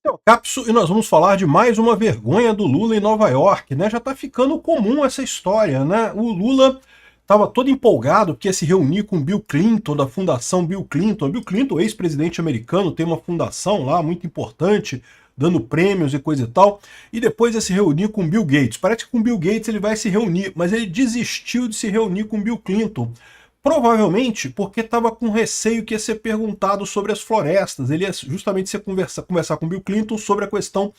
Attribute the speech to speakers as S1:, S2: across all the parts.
S1: Esse é o Capsu e nós vamos falar de mais uma vergonha do Lula em Nova York, né? Já tá ficando comum essa história, né? O Lula estava todo empolgado porque ia se reunir com Bill Clinton, da Fundação Bill Clinton. Bill Clinton, ex-presidente americano, tem uma fundação lá muito importante, dando prêmios e coisa e tal, e depois ia se reunir com Bill Gates. Parece que com Bill Gates ele vai se reunir, mas ele desistiu de se reunir com Bill Clinton. Provavelmente porque estava com receio que ia ser perguntado sobre as florestas. Ele ia justamente conversar com Bill Clinton sobre a questão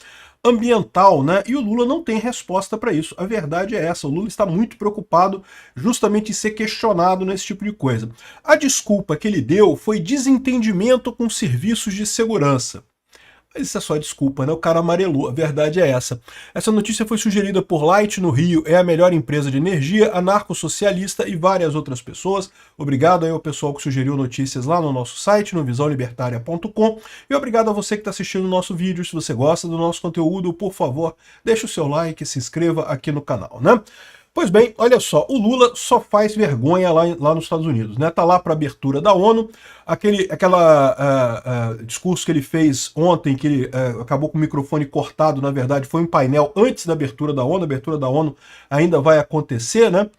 S1: ambiental, né? E o Lula não tem resposta para isso. A verdade é essa, o Lula está muito preocupado justamente em ser questionado nesse tipo de coisa. A desculpa que ele deu foi desentendimento com serviços de segurança. Mas isso é só desculpa, né? O cara amarelou, a verdade é essa. Essa notícia foi sugerida por Light no Rio, é a melhor empresa de energia, anarcossocialista e várias outras pessoas. Obrigado aí ao pessoal que sugeriu notícias lá no nosso site, no visãolibertaria.com. E obrigado a você que está assistindo o nosso vídeo. Se você gosta do nosso conteúdo, por favor, deixe o seu like e se inscreva aqui no canal, né? Pois bem, olha só, o Lula só faz vergonha lá nos Estados Unidos, né? Tá lá para a abertura da ONU, aquele discurso que ele fez ontem, que ele acabou com o microfone cortado, na verdade foi um painel antes da abertura da ONU, a abertura da ONU ainda vai acontecer, né?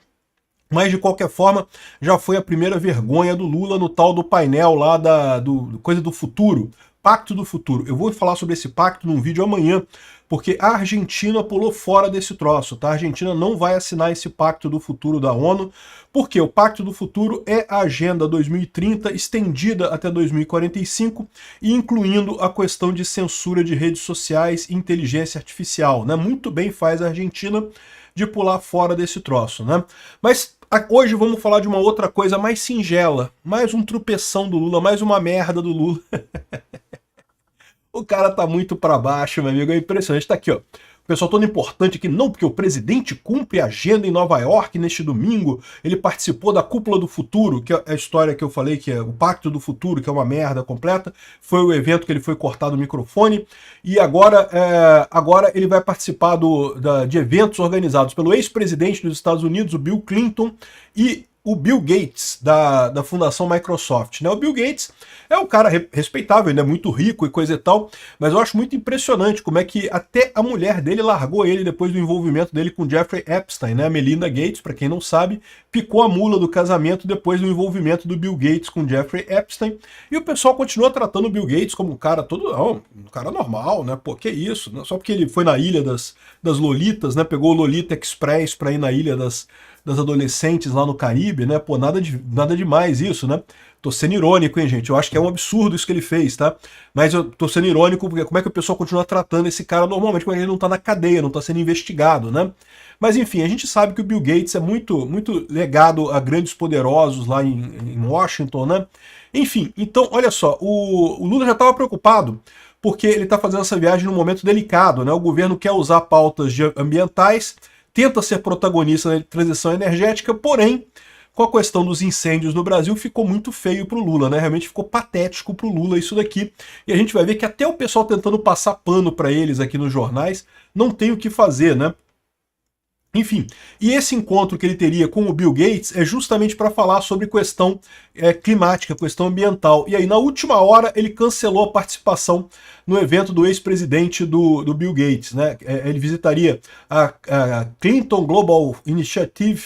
S1: Mas, de qualquer forma, já foi a primeira vergonha do Lula no tal do painel lá do Coisa do Futuro, Pacto do Futuro. Eu vou falar sobre esse pacto num vídeo amanhã, porque a Argentina pulou fora desse troço, tá? A Argentina não vai assinar esse Pacto do Futuro da ONU, porque o Pacto do Futuro é a Agenda 2030 estendida até 2045 e incluindo a questão de censura de redes sociais e inteligência artificial, né? Muito bem faz a Argentina de pular fora desse troço, né? Mas hoje vamos falar de uma outra coisa mais singela, mais um tropeção do Lula, mais uma merda do Lula. O cara tá muito pra baixo, meu amigo, é impressionante. Tá aqui, ó. O pessoal todo importante aqui, não, porque o presidente cumpre a agenda em Nova York neste domingo, ele participou da Cúpula do Futuro, que é a história que eu falei, que é o Pacto do Futuro, que é uma merda completa, foi o evento que ele foi cortado o microfone, e agora ele vai participar de eventos organizados pelo ex-presidente dos Estados Unidos, o Bill Clinton, e o Bill Gates, da Fundação Microsoft, né? O Bill Gates é um cara respeitável, ele é muito rico e coisa e tal, mas eu acho muito impressionante como é que até a mulher dele largou ele depois do envolvimento dele com Jeffrey Epstein, né? A Melinda Gates, para quem não sabe, picou a mula do casamento depois do envolvimento do Bill Gates com Jeffrey Epstein, e o pessoal continua tratando o Bill Gates como um cara um cara normal, né? Pô, que isso, né? Só porque ele foi na ilha das Lolitas, né? Pegou o Lolita Express para ir na ilha das adolescentes lá no Caribe, né? Pô, nada demais isso, né? Tô sendo irônico, hein, gente? Eu acho que é um absurdo isso que ele fez, tá? Mas eu tô sendo irônico porque como é que o pessoal continua tratando esse cara normalmente, como é que ele não tá na cadeia, não tá sendo investigado, né? Mas enfim, a gente sabe que o Bill Gates é muito ligado a grandes poderosos lá em Washington, né? Enfim, então, olha só, o Lula já estava preocupado porque ele tá fazendo essa viagem num momento delicado, né? O governo quer usar pautas ambientais, tenta ser protagonista na transição energética, porém, com a questão dos incêndios no Brasil, ficou muito feio pro Lula, né? Realmente ficou patético pro Lula isso daqui. E a gente vai ver que até o pessoal tentando passar pano para eles aqui nos jornais não tem o que fazer, né? Enfim, e esse encontro que ele teria com o Bill Gates é justamente para falar sobre questão climática, questão ambiental. E aí, na última hora, ele cancelou a participação no evento do ex-presidente do Bill Gates, né? Ele visitaria a Clinton Global Initiative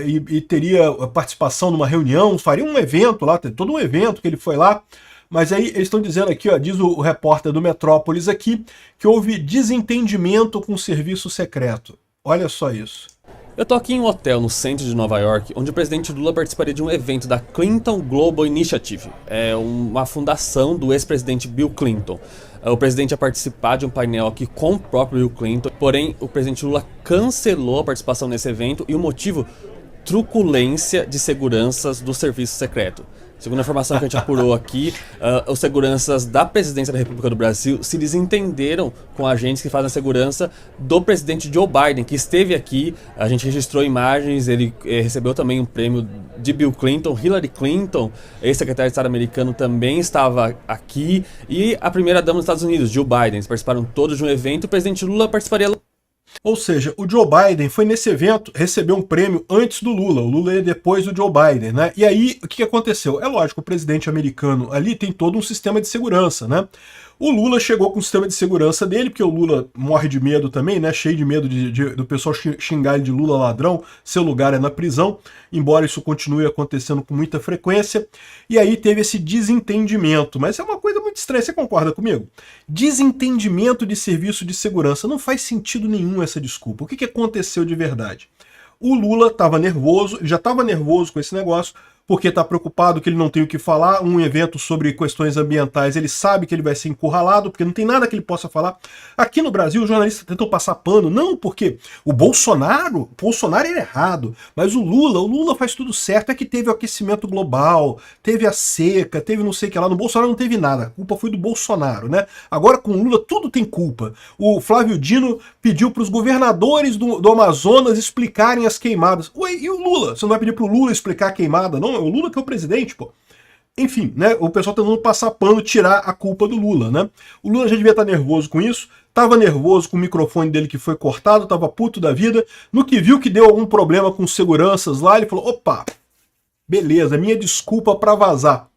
S1: e teria a participação numa reunião, faria um evento lá, todo um evento que ele foi lá. Mas aí eles estão dizendo aqui, ó, diz o repórter do Metrópolis aqui, que houve desentendimento com o serviço secreto. Olha só isso.
S2: Eu tô aqui em um hotel no centro de Nova York, onde o presidente Lula participaria de um evento da Clinton Global Initiative, uma fundação do ex-presidente Bill Clinton. O presidente ia participar de um painel aqui com o próprio Bill Clinton, porém o presidente Lula cancelou a participação nesse evento e o motivo, truculência de seguranças do serviço secreto. Segundo a informação que a gente apurou aqui, os seguranças da presidência da República do Brasil se desentenderam com agentes que fazem a segurança do presidente Joe Biden, que esteve aqui. A gente registrou imagens, ele recebeu também um prêmio de Bill Clinton. Hillary Clinton, ex-secretária de Estado americano, também estava aqui. E a primeira-dama dos Estados Unidos, Jill Biden, eles participaram todos de um evento. O presidente Lula participaria...
S1: Ou seja, o Joe Biden foi nesse evento receber um prêmio antes do Lula. O Lula ia depois do Joe Biden, né? E aí, o que aconteceu? É lógico, o presidente americano ali tem todo um sistema de segurança, né? O Lula chegou com o sistema de segurança dele, porque o Lula morre de medo também, né? Cheio de medo do pessoal xingar ele de Lula ladrão, seu lugar é na prisão, embora isso continue acontecendo com muita frequência. E aí teve esse desentendimento, mas é uma coisa muito estranha, você concorda comigo? Desentendimento de serviço de segurança, não faz sentido nenhum essa desculpa. O que aconteceu de verdade? O Lula estava nervoso, já estava nervoso com esse negócio, porque está preocupado que ele não tem o que falar, um evento sobre questões ambientais, ele sabe que ele vai ser encurralado, porque não tem nada que ele possa falar. Aqui no Brasil, o jornalista tentou passar pano, não porque o Bolsonaro era errado, mas o Lula faz tudo certo, é que teve o aquecimento global, teve a seca, teve não sei o que lá, no Bolsonaro não teve nada, a culpa foi do Bolsonaro, né? Agora com o Lula tudo tem culpa. O Flávio Dino pediu para os governadores do Amazonas explicarem as queimadas. Ué, e o Lula? Você não vai pedir para o Lula explicar a queimada, não? É o Lula que é o presidente, pô. Enfim, né? O pessoal tentando passar pano, tirar a culpa do Lula, né? O Lula já devia estar nervoso com isso, estava nervoso com o microfone dele que foi cortado, estava puto da vida. No que viu que deu algum problema com seguranças lá, ele falou: opa, beleza, minha desculpa para vazar.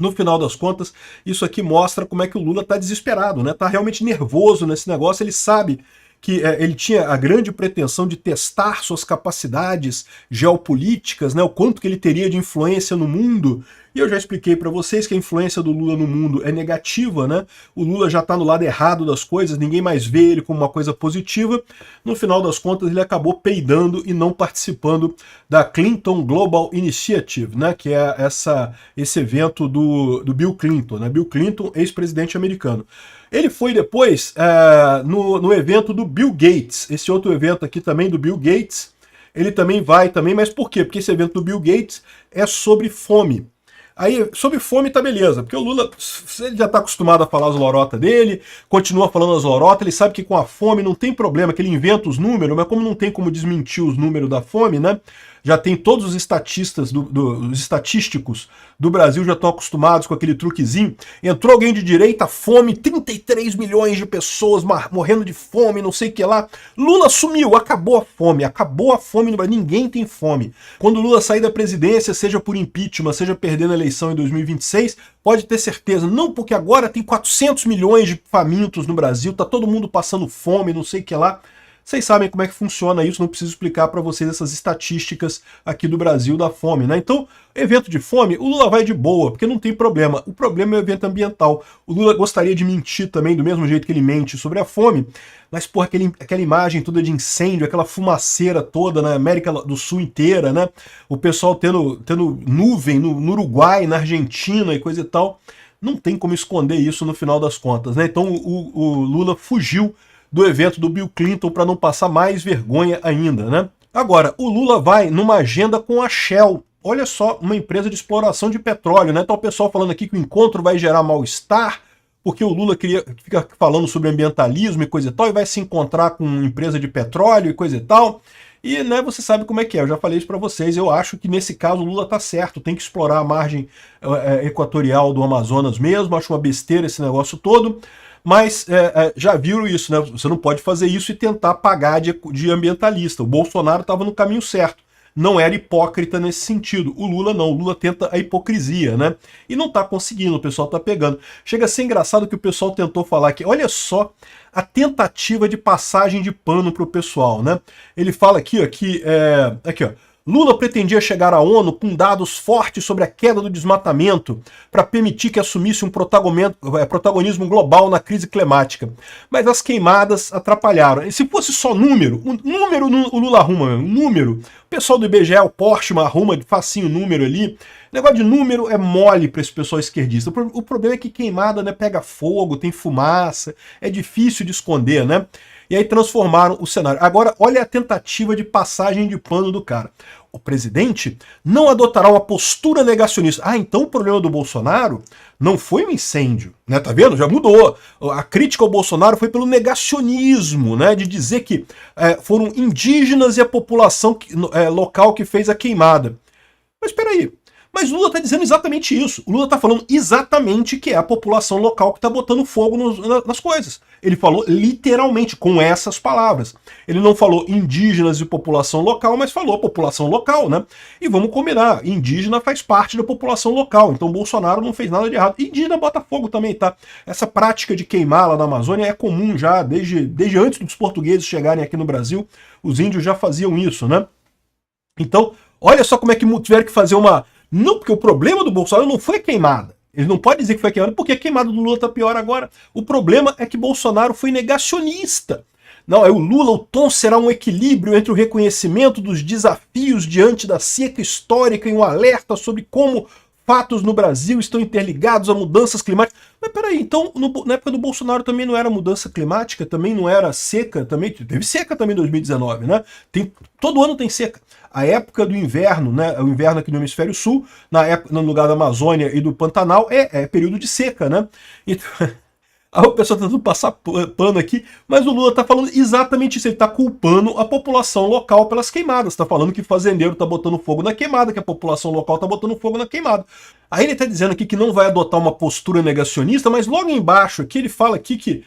S1: No final das contas, isso aqui mostra como é que o Lula está desesperado, né? Tá realmente nervoso nesse negócio, ele sabe que ele tinha a grande pretensão de testar suas capacidades geopolíticas, né, o quanto que ele teria de influência no mundo. E eu já expliquei para vocês que a influência do Lula no mundo é negativa, né? O Lula já está no lado errado das coisas, ninguém mais vê ele como uma coisa positiva. No final das contas, ele acabou peidando e não participando da Clinton Global Initiative, né? Que é esse evento do Bill Clinton, né? Bill Clinton, ex-presidente americano. Ele foi depois no evento do Bill Gates, esse outro evento aqui também do Bill Gates, ele também vai, mas por quê? Porque esse evento do Bill Gates é sobre fome. Aí, sobre fome tá beleza, porque o Lula, ele já tá acostumado a falar as lorotas dele, continua falando as lorotas, ele sabe que com a fome não tem problema, que ele inventa os números, mas como não tem como desmentir os números da fome, né? Já tem todos os estatísticos do Brasil já estão acostumados com aquele truquezinho. Entrou alguém de direita, fome, 33 milhões de pessoas morrendo de fome, não sei o que lá. Lula sumiu, acabou a fome no Brasil, ninguém tem fome. Quando o Lula sair da presidência, seja por impeachment, seja perdendo a eleição em 2026, pode ter certeza, não, porque agora tem 400 milhões de famintos no Brasil, tá todo mundo passando fome, não sei o que lá. Vocês sabem como é que funciona isso, não preciso explicar para vocês essas estatísticas aqui do Brasil da fome, né? Então, evento de fome, o Lula vai de boa, porque não tem problema. O problema é o evento ambiental. O Lula gostaria de mentir também, do mesmo jeito que ele mente sobre a fome, mas, porra, aquela imagem toda de incêndio, aquela fumaceira toda na América do Sul inteira, né? O pessoal tendo nuvem no Uruguai, na Argentina e coisa e tal. Não tem como esconder isso no final das contas, né? Então, o Lula fugiu do evento do Bill Clinton para não passar mais vergonha ainda, né? Agora, o Lula vai numa agenda com a Shell. Olha só, uma empresa de exploração de petróleo, né? Tá o pessoal falando aqui que o encontro vai gerar mal-estar, porque o Lula fica falando sobre ambientalismo e coisa e tal, e vai se encontrar com uma empresa de petróleo e coisa e tal. E, né, você sabe como é que é, eu já falei isso para vocês, eu acho que nesse caso o Lula tá certo, tem que explorar a margem equatorial do Amazonas mesmo, acho uma besteira esse negócio todo. Mas já viram isso, né? Você não pode fazer isso e tentar pagar de ambientalista. O Bolsonaro estava no caminho certo. Não era hipócrita nesse sentido. O Lula não. O Lula tenta a hipocrisia, né? E não está conseguindo, o pessoal está pegando. Chega a ser engraçado que o pessoal tentou falar que, olha só, a tentativa de passagem de pano para o pessoal, né? Ele fala aqui, ó, aqui, ó. Lula pretendia chegar à ONU com dados fortes sobre a queda do desmatamento para permitir que assumisse um protagonismo global na crise climática. Mas as queimadas atrapalharam. E se fosse só número, o Lula arruma, número. O pessoal do IBGE, o Portman, arruma de facinho número ali. O negócio de número é mole para esse pessoal esquerdista. O problema é que queimada, né, pega fogo, tem fumaça, é difícil de esconder, né? E aí transformaram o cenário. Agora, olha a tentativa de passagem de pano do cara. O presidente não adotará uma postura negacionista. Ah, então o problema do Bolsonaro não foi um incêndio, né? Tá vendo? Já mudou. A crítica ao Bolsonaro foi pelo negacionismo, né? De dizer que foram indígenas e a população local que fez a queimada. Mas espera aí. Mas o Lula está dizendo exatamente isso. O Lula está falando exatamente que é a população local que está botando fogo nas coisas. Ele falou literalmente, com essas palavras. Ele não falou indígenas e população local, mas falou população local, né? E vamos combinar, indígena faz parte da população local, então Bolsonaro não fez nada de errado. Indígena bota fogo também, tá? Essa prática de queimar lá na Amazônia é comum já, desde antes dos portugueses chegarem aqui no Brasil, os índios já faziam isso, né? Então, olha só como é que tiveram que fazer uma... Não, porque o problema do Bolsonaro não foi queimada. Ele não pode dizer que foi queimada, porque a queimada do Lula está pior agora. O problema é que Bolsonaro foi negacionista. Não, é o Lula, o tom será um equilíbrio entre o reconhecimento dos desafios diante da seca histórica e um alerta sobre como fatos no Brasil estão interligados a mudanças climáticas. Mas peraí, então na época do Bolsonaro também não era mudança climática, também não era seca, também teve seca também em 2019, né? Todo ano tem seca. A época do inverno, né? O inverno aqui no Hemisfério Sul, no lugar da Amazônia e do Pantanal, é período de seca, né? Então... Aí o pessoal tá tentando passar pano aqui, mas o Lula tá falando exatamente isso, ele tá culpando a população local pelas queimadas, tá falando que fazendeiro tá botando fogo na queimada, que a população local tá botando fogo na queimada. Aí ele tá dizendo aqui que não vai adotar uma postura negacionista, mas logo embaixo aqui ele fala aqui que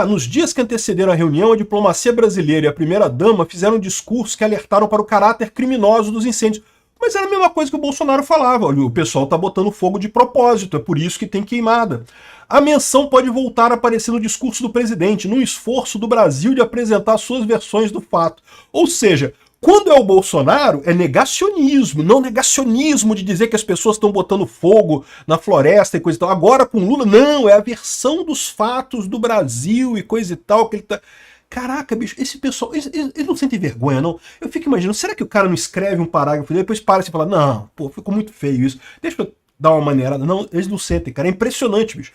S1: nos dias que antecederam a reunião, a diplomacia brasileira e a primeira-dama fizeram discursos que alertaram para o caráter criminoso dos incêndios. Mas era a mesma coisa que o Bolsonaro falava, olha, o pessoal tá botando fogo de propósito, é por isso que tem queimada. A menção pode voltar a aparecer no discurso do presidente, num esforço do Brasil de apresentar suas versões do fato. Ou seja, quando é o Bolsonaro, é negacionismo, não negacionismo de dizer que as pessoas estão botando fogo na floresta e coisa e tal. Agora com Lula, não, é a versão dos fatos do Brasil e coisa e tal que ele tá... Caraca, bicho, esse pessoal, eles não sentem vergonha, não? Eu fico imaginando, será que o cara não escreve um parágrafo e depois para e fala, não, pô, ficou muito feio isso, deixa eu dar uma maneirada. Não, eles não sentem, cara, é impressionante, bicho.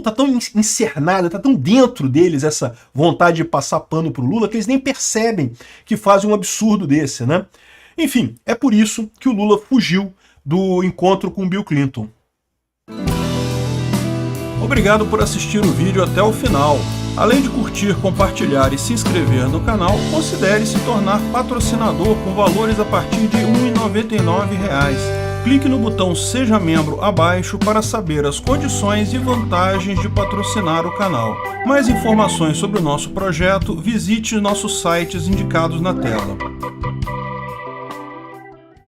S1: Tá tão encernada, tá tão dentro deles essa vontade de passar pano pro Lula que eles nem percebem que fazem um absurdo desse, né? Enfim, é por isso que o Lula fugiu do encontro com Bill Clinton. Obrigado por assistir o vídeo até o final. Além de curtir, compartilhar e se inscrever no canal, considere se tornar patrocinador com valores a partir de R$ 1,99. Clique no botão Seja Membro abaixo para saber as condições e vantagens de patrocinar o canal. Mais informações sobre o nosso projeto, visite nossos sites indicados na tela.